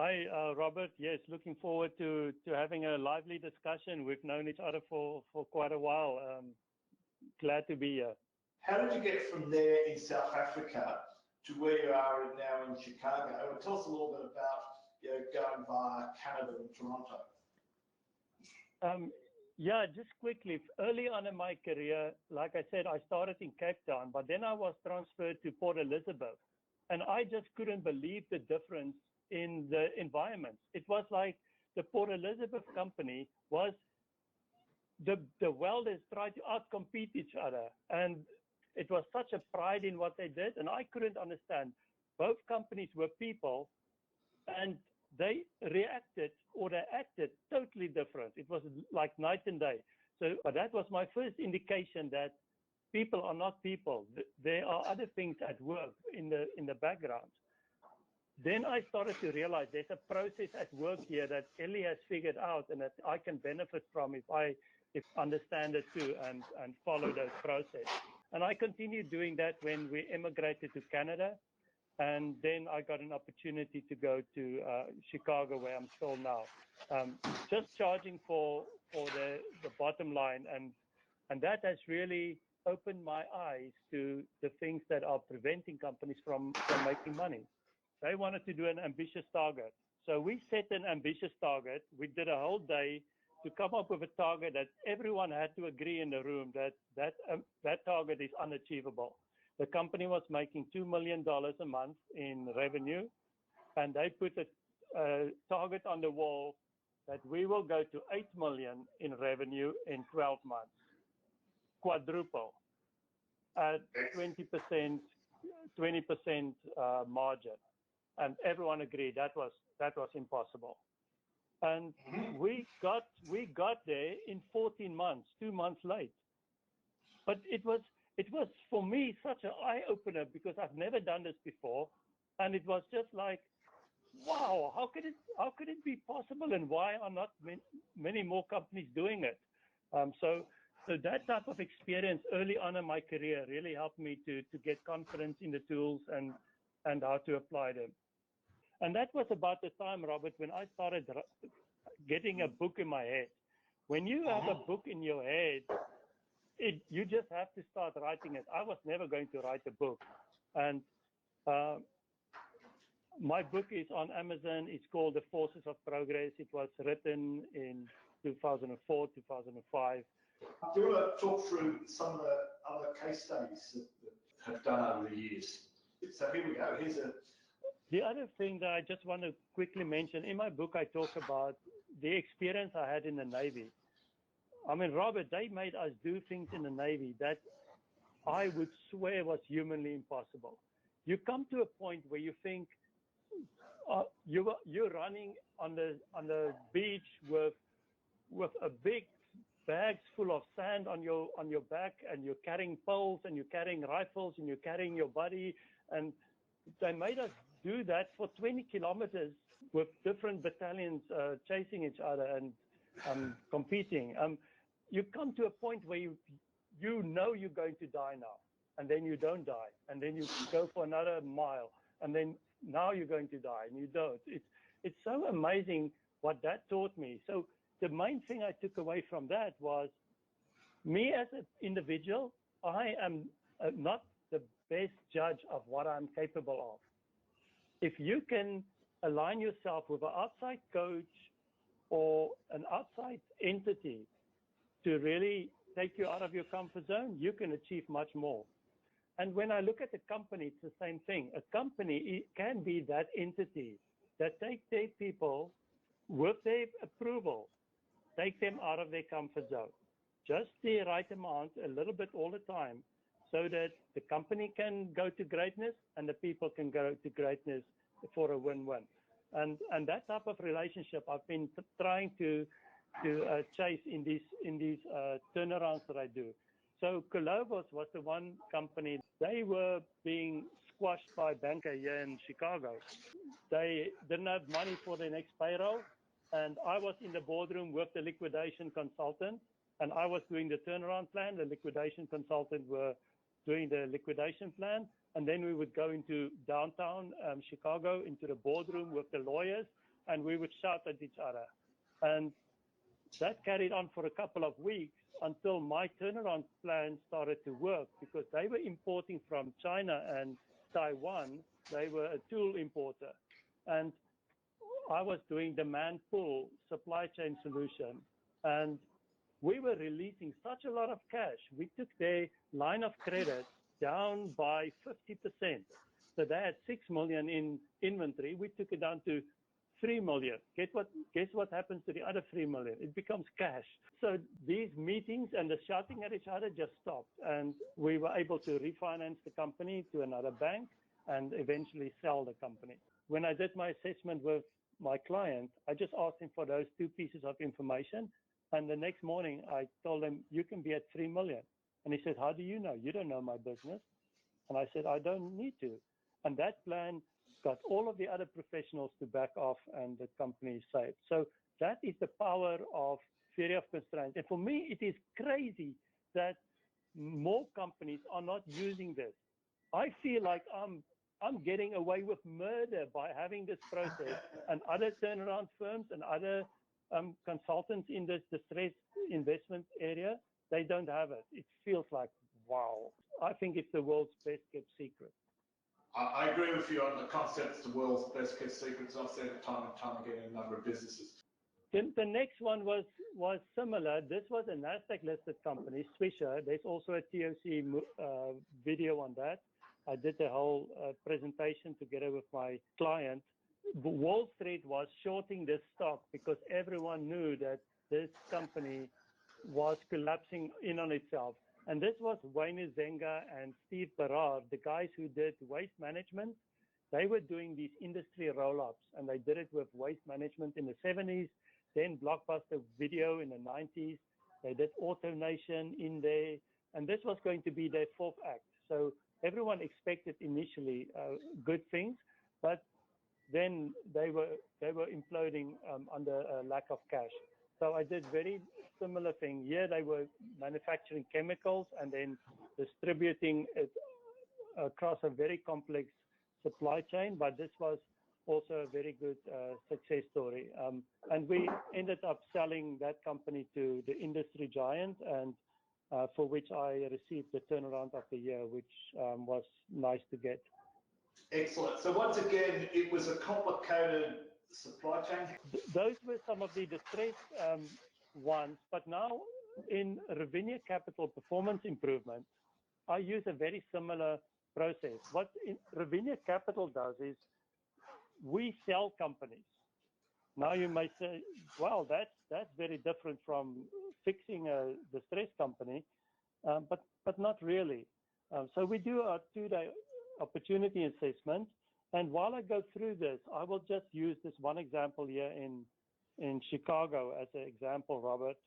Hi, Robert. Yes, looking forward to having a lively discussion. We've known each other for quite a while. Glad to be here. How did you get from there in South Africa to where you are now in Chicago? And tell us a little bit about going via Canada and Toronto. Yeah, just quickly. Early on in my career, like I said, I started in Cape Town, but then I was transferred to Port Elizabeth, and I just couldn't believe the difference in the environments. It was like the Port Elizabeth company was the welders tried to outcompete each other, and it was such a pride in what they did, and I couldn't understand. Both companies were people, and they reacted or they acted totally different. It was like night and day. So, but that was my first indication that people are not people. There are other things at work in the background. Then I started to realize there's a process at work here that Ellie has figured out and that I can benefit from if I understand it too and follow those process. And I continued doing that when we immigrated to Canada. And then I got an opportunity to go to Chicago, where I'm still now. Just charging for the bottom line. And that has really opened my eyes to the things that are preventing companies from making money. They wanted to do an ambitious target. So we set an ambitious target. We did a whole day to come up with a target that everyone had to agree in the room that target is unachievable. The company was making $2 million a month in revenue, and they put a target on the wall that we will go to $8 million in revenue in 12 months, quadruple at 20% margin. And everyone agreed that was impossible. And we got there in 14 months, 2 months late. But it was for me such an eye-opener because I've never done this before, and it was just like, wow, how could it be possible, and why are not many more companies doing it? So that type of experience early on in my career really helped me to get confidence in the tools and how to apply them. And that was about the time, Robert, when I started getting a book in my head. When you have a book in your head, you just have to start writing it. I was never going to write a book. And my book is on Amazon. It's called The Forces of Progress. It was written in 2004, 2005. Do you want to talk through some of the other case studies that have done over the years? So here we go. The other thing that I just want to quickly mention, in my book, I talk about the experience I had in the Navy. I mean, Robert, they made us do things in the Navy that I would swear was humanly impossible. You come to a point where you think you're running on the beach with a big bags full of sand on your back, and you're carrying poles, and you're carrying rifles, and you're carrying your buddy, and they made us do that for 20 kilometers with different battalions chasing each other and competing. You come to a point where you know you're going to die now, and then you don't die, and then you go for another mile, and then now you're going to die, and you don't. It's so amazing what that taught me. So the main thing I took away from that was, me as an individual, I am not the best judge of what I'm capable of. If you can align yourself with an outside coach or an outside entity to really take you out of your comfort zone, you can achieve much more. And when I look at a company, it's the same thing. A company can be that entity that take their people with their approval, take them out of their comfort zone. Just the right amount, a little bit all the time, so that the company can go to greatness and the people can go to greatness for a win-win. And that type of relationship I've been trying to chase in these turnarounds that I do. So Kobus was the one company. They were being squashed by a banker here in Chicago. They didn't have money for their next payroll, and I was in the boardroom with the liquidation consultant, and I was doing the turnaround plan. The liquidation consultant were doing the liquidation plan, and then we would go into downtown Chicago, into the boardroom with the lawyers, and we would shout at each other. And that carried on for a couple of weeks until my turnaround plan started to work, because they were importing from China and Taiwan. They were a tool importer. And I was doing demand pull supply chain solution. And we were releasing such a lot of cash. We took their line of credit down by 50%. So they had 6 million in inventory. We took it down to 3 million. Guess what happens to the other 3 million? It becomes cash. So these meetings and the shouting at each other just stopped. And we were able to refinance the company to another bank and eventually sell the company. When I did my assessment with my client, I just asked him for those 2 pieces of information. And the next morning, I told him, you can be at 3 million. And he said, how do you know? You don't know my business. And I said, I don't need to. And that plan got all of the other professionals to back off, and the company is saved. So that is the power of theory of constraints. And for me, it is crazy that more companies are not using this. I feel like I'm getting away with murder by having this process, and other turnaround firms and other consultants in this distressed investment area, they don't have it. It feels like, wow. I think it's the world's best kept secret. I agree with you on the concept. It's the world's best kept secrets. I've said it time and time again in a number of businesses. The next one was similar. This was a NASDAQ listed company, Swisher. There's also a TOC video on that. I did the whole presentation together with my client. Wall Street was shorting this stock because everyone knew that this company was collapsing in on itself. And this was Wayne Zenga and Steve Berard, the guys who did waste management. They were doing these industry roll-ups, and they did it with waste management in the 70s, then Blockbuster Video in the 90s. They did AutoNation in there, and this was going to be their 4th act. So everyone expected initially good things, but then they were imploding under a lack of cash. So I did very similar thing. Here they were manufacturing chemicals and then distributing it across a very complex supply chain, but this was also a very good success story. And we ended up selling that company to the industry giant, and for which I received the turnaround of the year, which was nice to get. Excellent. So once again, it was a complicated supply chain. Those were some of the distressed ones, but now in Ravinia Capital Performance Improvement, I use a very similar process. What Ravinia Capital does is we sell companies. Now you may say, well, that's very different from fixing a distressed company, but not really. So we do a 2-day opportunity assessment. And while I go through this, I will just use this one example here in Chicago as an example, Robert.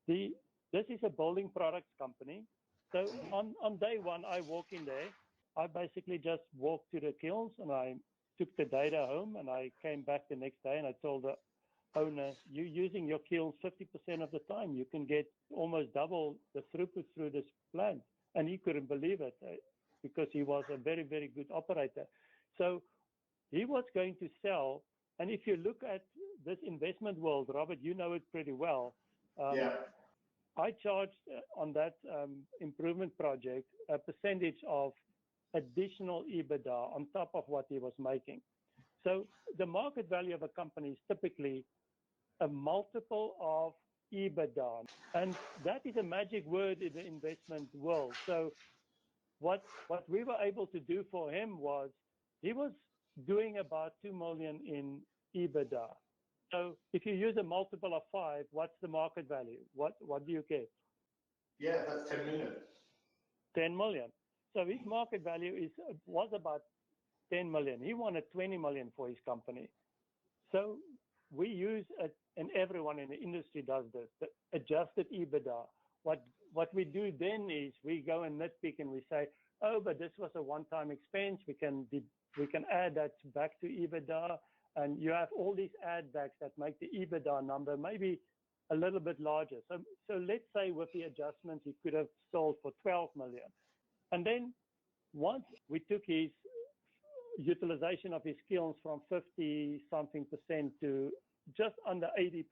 This is a building products company. So on day one, I walk in there. I basically just walked to the kilns and I took the data home, and I came back the next day and I told the owner, you're using your kilns 50% of the time. You can get almost double the throughput through this plant. And he couldn't believe it because he was a very, very good operator. So he was going to sell. And if you look at this investment world, Robert, you know it pretty well. Yeah. I charged on that improvement project a percentage of additional EBITDA on top of what he was making. So the market value of a company is typically a multiple of EBITDA. And that is a magic word in the investment world. So what we were able to do for him was he was doing about 2 million in EBITDA. So if you use a multiple of 5, what's the market value? What do you get? Yeah, that's 10 million. 10 million. So his market value was about 10 million. He wanted 20 million for his company. So we use it, and everyone in the industry does this, the adjusted EBITDA. What we do then is we go and nitpick and we say, oh, but this was a one-time expense. We can add that back to EBITDA. And you have all these add backs that make the EBITDA number maybe a little bit larger. So let's say with the adjustments, he could have sold for 12 million. And then once we took his utilization of his kilns from 50-something% to just under 80%.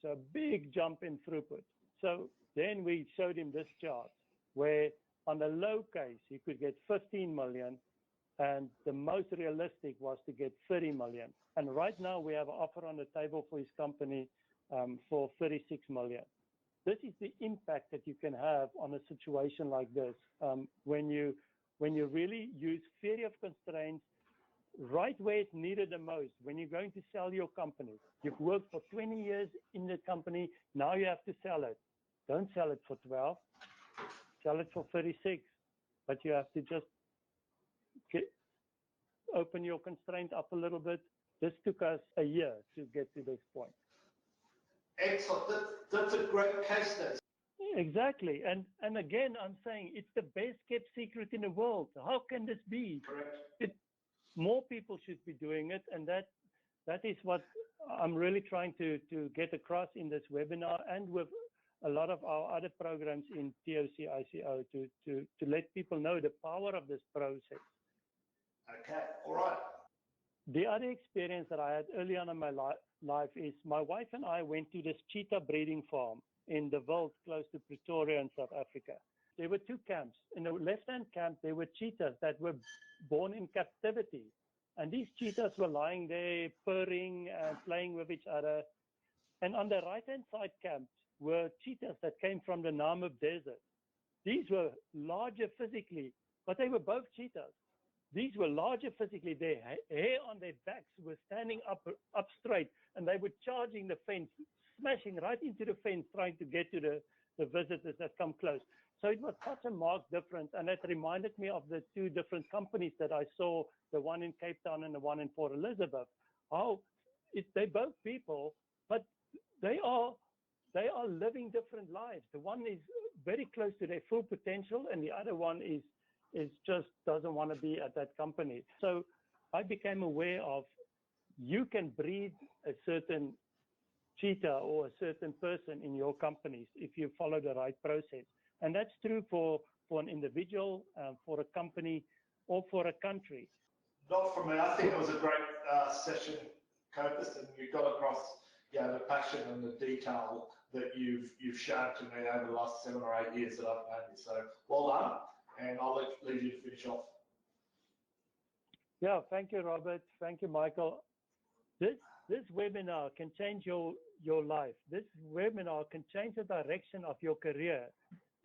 So a big jump in throughput. So then we showed him this chart where on the low case, he could get 15 million, and the most realistic was to get 30 million. And right now we have an offer on the table for his company for 36 million. This is the impact that you can have on a situation like this when you really use theory of constraints right where it's needed the most. When you're going to sell your company, you've worked for 20 years in the company, now you have to sell it. Don't sell it for 12, sell it for 36, but you have to just open your constraint up a little bit. This took us a year to get to this point. Excellent. That's a great case study. Exactly. And again, I'm saying it's the best kept secret in the world. How can this be? Correct. More people should be doing it. And that is what I'm really trying to get across in this webinar and with a lot of our other programs in TOCICO to let people know the power of this process. Okay. All right. The other experience that I had early on in my life is my wife and I went to this cheetah breeding farm in the Veld, close to Pretoria in South Africa. There were two camps. In the left-hand camp, there were cheetahs that were born in captivity. And these cheetahs were lying there, purring and playing with each other. And on the right-hand side camp were cheetahs that came from the Namib Desert. These were larger physically, but they were both cheetahs. These were larger physically. Their hair on their backs was standing up straight, and they were charging the fence, smashing right into the fence, trying to get to the visitors that come close. So it was such a marked difference, and it reminded me of the two different companies that I saw, the one in Cape Town and the one in Port Elizabeth. They're both people, but they are living different lives. The one is very close to their full potential, and the other one is just doesn't want to be at that company. So I became aware of you can breed a certain cheetah or a certain person in your companies if you follow the right process. And that's true for an individual, for a company, or for a country. Not for me. I think it was a great session, Kobus, and you got across the passion and the detail that you've shown to me over the last 7 or 8 years that I've known you. So well done, and I'll leave you to finish off. Yeah, thank you, Robert. Thank you, Michael. This webinar can change your life. This webinar can change the direction of your career.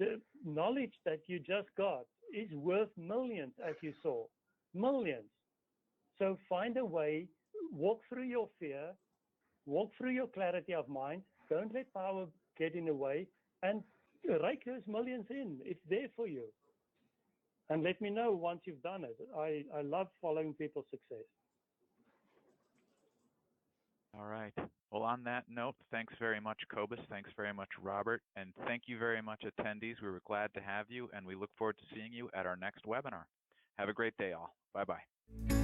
The knowledge that you just got is worth millions, as you saw, millions. So find a way, walk through your fear, walk through your clarity of mind. Don't let power get in the way, and rake those millions in. It's there for you. And let me know once you've done it. I love following people's success. All right. Well, on that note, thanks very much, Kobus. Thanks very much, Robert. And thank you very much, attendees. We were glad to have you, and we look forward to seeing you at our next webinar. Have a great day, all. Bye-bye.